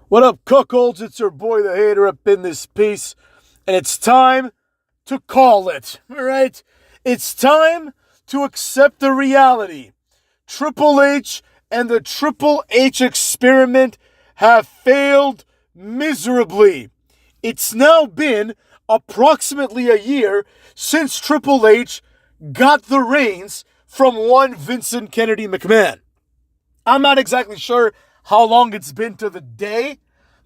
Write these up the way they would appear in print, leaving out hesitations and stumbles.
What up, cuckolds? It's your boy, the hater, up in this piece. And it's time to call it, all right? It's time to accept the reality. Triple H and the Triple H experiment have failed miserably. It's now been approximately a year since Triple H got the reins from one Vincent Kennedy McMahon. I'm not exactly sure how long it's been to the day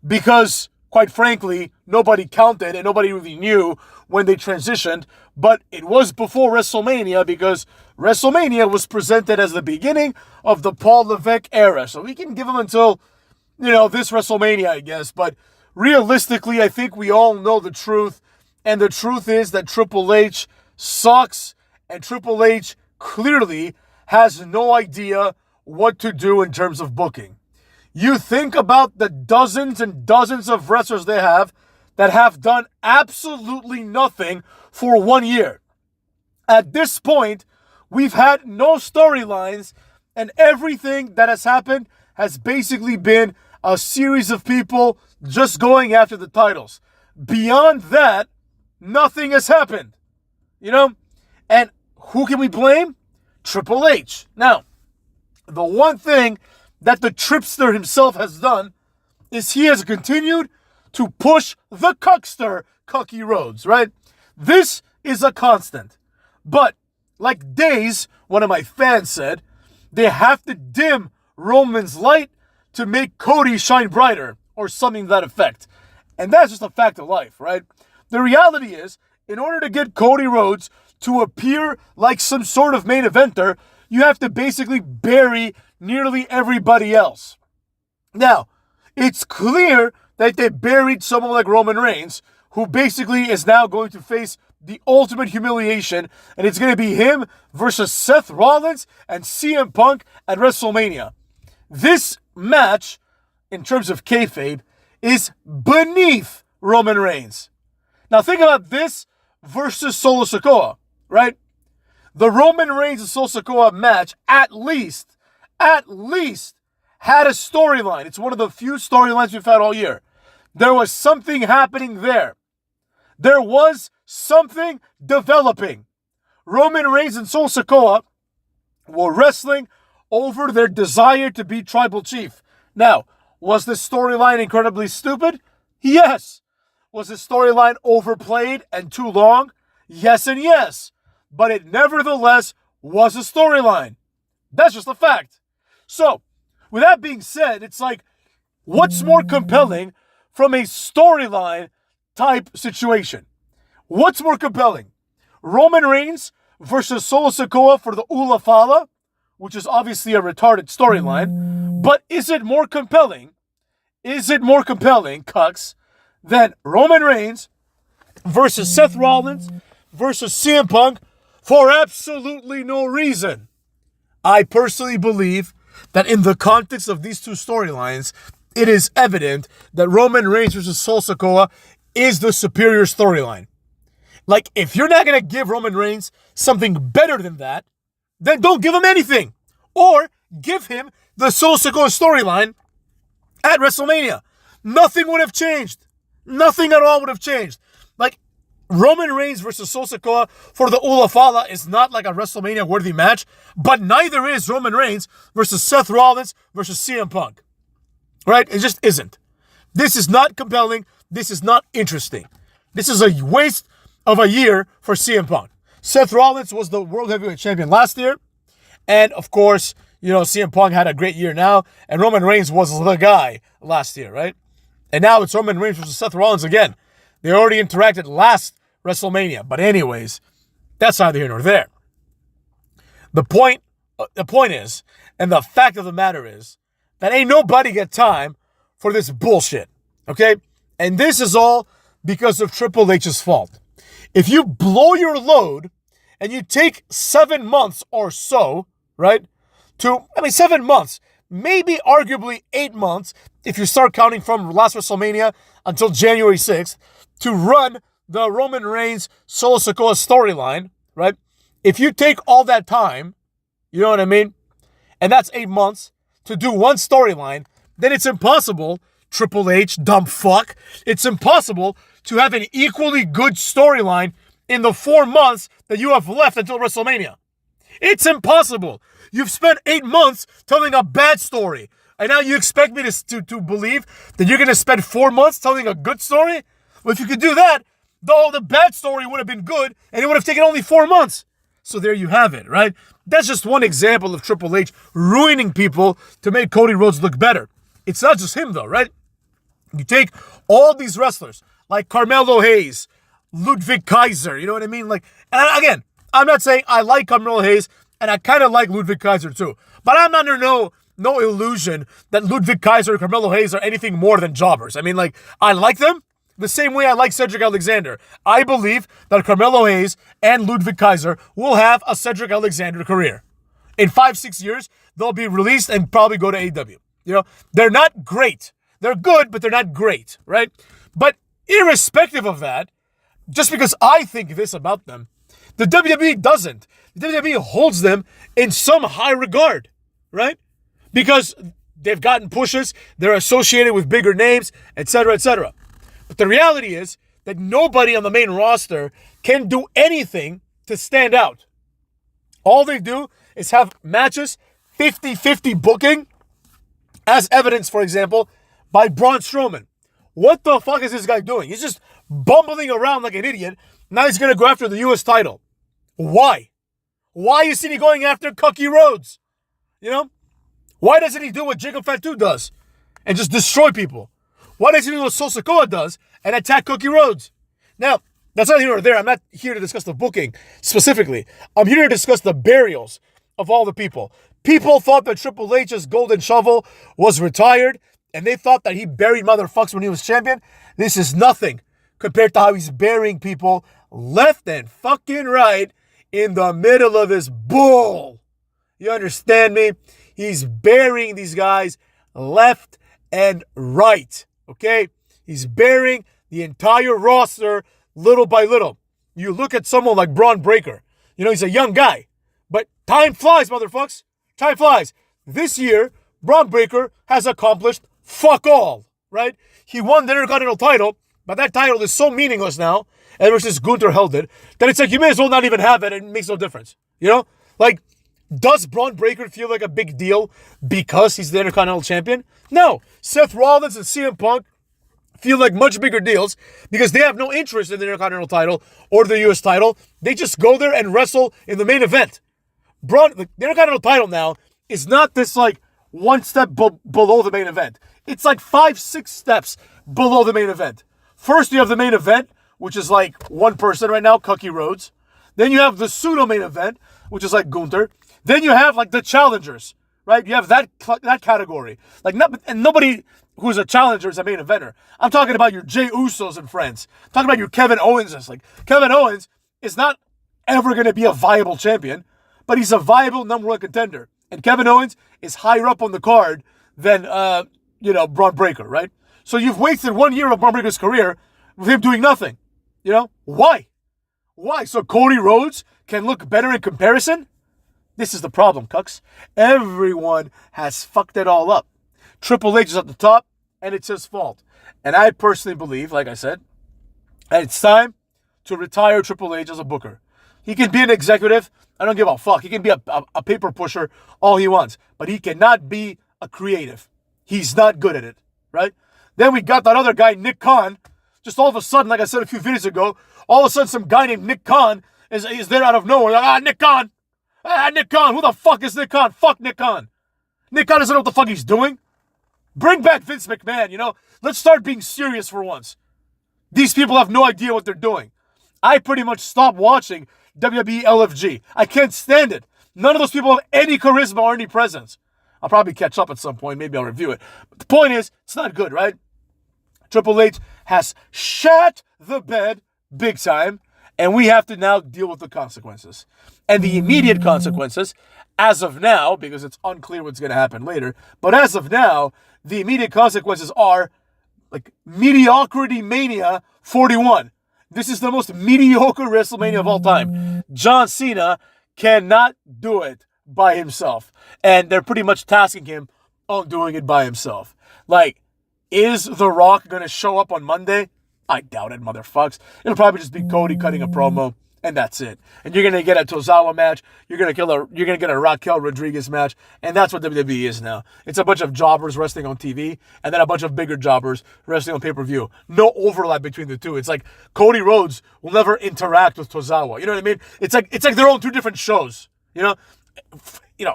because, quite frankly, nobody counted and nobody really knew when they transitioned, but it was before WrestleMania because WrestleMania was presented as the beginning of the Paul Levesque era. So we can give them until, this WrestleMania, I guess, but realistically, I think we all know the truth, and the truth is that Triple H sucks, and Triple H clearly has no idea what to do in terms of booking. You think about the dozens and dozens of wrestlers they have that have done absolutely nothing for 1 year. At this point, we've had no storylines, and everything that has happened has basically been a series of people just going after the titles. Beyond that, nothing has happened. And who can we blame? Triple H. Now, the one thing that the Tripster himself has done is he has continued to push the cuckster, Cody Rhodes, right? This is a constant. But, like Days, one of my fans said, they have to dim Roman's light to make Cody shine brighter, or something to that effect. And that's just a fact of life, right? The reality is, in order to get Cody Rhodes to appear like some sort of main eventer, you have to basically bury nearly everybody else. Now, it's clear that they buried someone like Roman Reigns, who basically is now going to face the ultimate humiliation, and it's going to be him versus Seth Rollins and CM Punk at WrestleMania. This match, in terms of kayfabe, is beneath Roman Reigns. Now think about this versus Solo Sikoa, right? The Roman Reigns and Solo Sikoa match at least had a storyline. It's one of the few storylines we've had all year. There was something happening there. There was something developing. Roman Reigns and Solo Sikoa were wrestling over their desire to be tribal chief. Now, was this storyline incredibly stupid? Yes. Was this storyline overplayed and too long? Yes and yes. But it nevertheless was a storyline. That's just a fact. So, with that being said, it's like, what's more compelling from a storyline type situation? What's more compelling? Roman Reigns versus Solo Sikoa for the Ula Fala, which is obviously a retarded storyline. But is it more compelling? Cucks, than Roman Reigns versus Seth Rollins versus CM Punk for absolutely no reason? I personally believe that in the context of these two storylines, it is evident that Roman Reigns versus Solo Sikoa is the superior storyline. Like, if you're not going to give Roman Reigns something better than that, then don't give him anything. Or give him the Solo Sikoa storyline at WrestleMania. Nothing would have changed. Nothing at all would have changed. Like, Roman Reigns versus Solo Sikoa for the Ula Fala is not like a WrestleMania-worthy match, but neither is Roman Reigns versus Seth Rollins versus CM Punk. Right? It just isn't. This is not compelling. This is not interesting. This is a waste of a year for CM Punk. Seth Rollins was the World Heavyweight Champion last year, and of course, CM Punk had a great year now, and Roman Reigns was the guy last year, right? And now it's Roman Reigns versus Seth Rollins again. They already interacted last WrestleMania. But anyways, that's neither here nor there. The point is, and the fact of the matter is, that ain't nobody got time for this bullshit, okay? And this is all because of Triple H's fault. If you blow your load and you take 7 months or so, right? 7 months, maybe arguably 8 months, if you start counting from last WrestleMania until January 6th, to run the Roman Reigns Solo Sikoa storyline, right? If you take all that time, you know what I mean? And that's 8 months to do one storyline, then it's impossible Triple H, dumb fuck. It's impossible to have an equally good storyline in the 4 months that you have left until WrestleMania. It's impossible. You've spent 8 months telling a bad story. And now you expect me to believe that you're going to spend 4 months telling a good story? Well, if you could do that, the bad story would have been good, and it would have taken only 4 months. So there you have it, right? That's just one example of Triple H ruining people to make Cody Rhodes look better. It's not just him, though, right? You take all these wrestlers, like Carmelo Hayes, Ludwig Kaiser, you know what I mean? Like, and again, I'm not saying I like Carmelo Hayes, and I kind of like Ludwig Kaiser too. But I'm under no illusion that Ludwig Kaiser and Carmelo Hayes are anything more than jobbers. I mean, like, I like them the same way I like Cedric Alexander. I believe that Carmelo Hayes and Ludwig Kaiser will have a Cedric Alexander career. In 5-6 years, they'll be released and probably go to AEW. You know, they're not great. They're good, but they're not great, right? But irrespective of that, just because I think this about them, the WWE doesn't. The WWE holds them in some high regard, right? Because they've gotten pushes, they're associated with bigger names, etc., etc. But the reality is that nobody on the main roster can do anything to stand out. All they do is have matches, 50-50 booking, as evidenced, for example, by Braun Strowman. What the fuck is this guy doing? He's just bumbling around like an idiot. Now he's going to go after the U.S. title. Why? Why isn't he going after Cody Rhodes? You know? Why doesn't he do what Jacob Fatu does and just destroy people? Why doesn't he do what Sol Sikoa does and attack Cody Rhodes? Now, that's not here or there. I'm not here to discuss the booking specifically. I'm here to discuss the burials of all the people. People thought that Triple H's golden shovel was retired, and they thought that he buried motherfucks when he was champion. This is nothing compared to how he's burying people left and fucking right in the middle of this bull. You understand me? He's burying these guys left and right, okay? He's burying the entire roster little by little. You look at someone like Braun Breaker. You know, he's a young guy. But time flies, motherfucks. Time flies. This year, Braun Breaker has accomplished fuck all, right? He won the Intercontinental title, but that title is so meaningless now, ever since Gunther held it, that it's like you may as well not even have it, and it makes no difference. You know? Like, does Braun Breaker feel like a big deal because he's the Intercontinental Champion? No. Seth Rollins and CM Punk feel like much bigger deals because they have no interest in the Intercontinental title or the U.S. title. They just go there and wrestle in the main event. The Intercontinental title now is not this like one step below the main event. It's like 5-6 steps below the main event. First, you have the main event, which is like one person right now, Cody Rhodes. Then you have the pseudo main event, which is like Gunther. Then you have like the challengers, right? You have that category. Like nobody who's a challenger is a main eventer. I'm talking about your Jey Usos and friends. I'm talking about your Kevin Owenses. Like Kevin Owens is not ever going to be a viable champion, but he's a viable number one contender. And Kevin Owens is higher up on the card than Braun Breaker, right? So you've wasted 1 year of Braun Breaker's career with him doing nothing. You know why? Why? So Cody Rhodes can look better in comparison? This is the problem, cucks. Everyone has fucked it all up. Triple H is at the top, and it's his fault. And I personally believe, like I said, that it's time to retire Triple H as a booker. He can be an executive. I don't give a fuck. He can be a paper pusher all he wants. But he cannot be a creative. He's not good at it, right? Then we got that other guy, Nick Khan. Just all of a sudden, like I said a few videos ago, all of a sudden some guy named Nick Khan is there out of nowhere. Like, Nick Khan. Nick Khan. Who the fuck is Nick Khan? Fuck Nick Khan. Nick Khan doesn't know what the fuck he's doing. Bring back Vince McMahon, you know? Let's start being serious for once. These people have no idea what they're doing. I pretty much stopped watching WWE LFG. I can't stand it. None of those people have any charisma or any presence. I'll probably catch up at some point. Maybe I'll review it. But the point is, it's not good, right? Triple H has shat the bed big time, and we have to now deal with the consequences. And the immediate consequences, as of now, because it's unclear what's going to happen later, but as of now, the immediate consequences are like Mediocrity Mania 41. This is the most mediocre WrestleMania of all time. John Cena cannot do it by himself. And they're pretty much tasking him on doing it by himself. Like, Is The Rock going to show up on Monday? I doubt it, motherfucks. It'll probably just be Cody cutting a promo, and that's it. And you're gonna get a Tozawa match. You're gonna get a Raquel Rodriguez match, and that's what WWE is now. It's a bunch of jobbers wrestling on TV, and then a bunch of bigger jobbers wrestling on pay-per-view. No overlap between the two. It's like Cody Rhodes will never interact with Tozawa. You know what I mean? It's like they're on two different shows.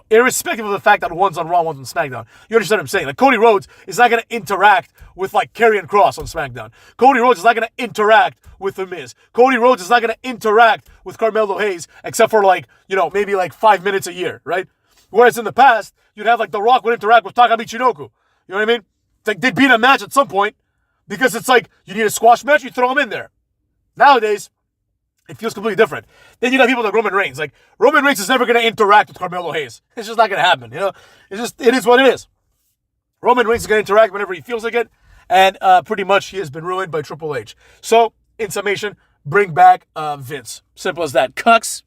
Irrespective of the fact that one's on Raw, one's on SmackDown. You understand what I'm saying? Like, Cody Rhodes is not going to interact with, like, Karrion Kross on SmackDown. Cody Rhodes is not going to interact with The Miz. Cody Rhodes is not going to interact with Carmelo Hayes, except for, like, maybe, like, 5 minutes a year, right? Whereas in the past, you'd have, like, The Rock would interact with Taka Michinoku. You know what I mean? It's like, they'd beat a match at some point, because it's like, you need a squash match, you throw them in there. Nowadays, it feels completely different. Then you got people like Roman Reigns. Like, Roman Reigns is never going to interact with Carmelo Hayes. It's just not going to happen, It is what it is. Roman Reigns is going to interact whenever he feels like it, and pretty much he has been ruined by Triple H. So, in summation, bring back Vince. Simple as that. Cucks.